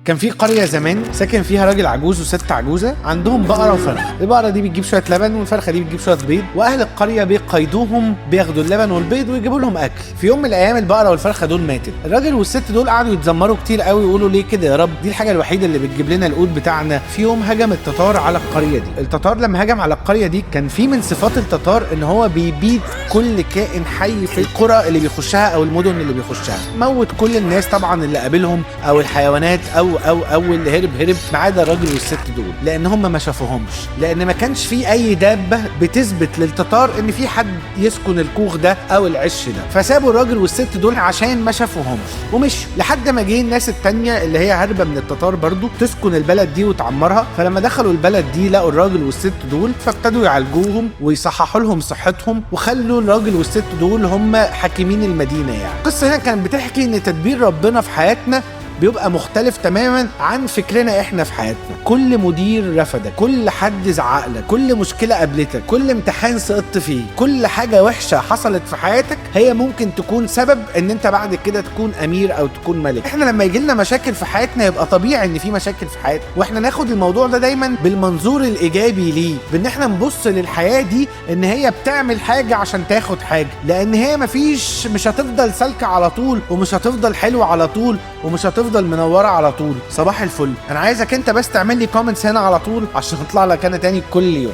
كان في قرية زمان ساكن فيها راجل عجوز وست عجوزة عندهم بقرة وفرخة. البقرة دي بتجيب شوية لبن والفرخة دي بتجيب شوية بيض، وأهل القرية بيقيدوهم بياخدوا اللبن والبيض ويجيبوا لهم أكل. في يوم من الأيام البقرة والفرخة دول ماتت. الراجل والست دول قعدوا يتذمروا كتير قوي ويقولوا ليه كده يا رب، دي الحاجة الوحيدة اللي بتجيب لنا القوت بتاعنا. في يوم هجم التتار على القرية دي. التتار لما هجم على القرية دي كان في من صفات التتار إن هو بيبيد كل كائن حي في القرى اللي بيخشها أو المدن اللي بيخشها. موت كل الناس طبعا اللي قابلهم أو الحيوانات أو اللي هرب ما عدا الراجل والست دول، لان هم ما شافوهمش، لان ما كانش في اي دابه بتثبت للتتار ان في حد يسكن الكوخ ده او العش ده. فسابوا الراجل والست دول عشان ما شافوهمش ومشوا لحد ما جه الناس التانية اللي هي هربة من التتار برضو تسكن البلد دي وتعمرها. فلما دخلوا البلد دي لقوا الراجل والست دول، فابتدوا يعالجوهم ويصححوا لهم صحتهم وخلوا الراجل والست دول هم حاكمين المدينه. يعني القصه هنا كانت بتحكي ان تدبير ربنا في حياتنا بيبقى مختلف تماما عن فكرنا احنا في حياتنا. كل مدير رفضك، كل حد زعقلك، كل مشكلة قابلتك، كل امتحان سقطت فيه، كل حاجة وحشة حصلت في حياتك هي ممكن تكون سبب ان انت بعد كده تكون امير او تكون ملك. احنا لما يجي لنا مشاكل في حياتنا يبقى طبيعي ان في مشاكل في حياتنا، واحنا ناخد الموضوع ده دايما بالمنظور الايجابي ليه، بان احنا نبص للحياة دي ان هي بتعمل حاجة عشان تاخد حاجة، لان هي مش هتفضل سالكة على طول، ومش هتفضل حلوة على طول، ومش هتفضل منورة على طول. صباح الفل. انا عايزك انت بس تعمل لي كومنتس هنا على طول عشان اطلع لك انا تاني كل يوم.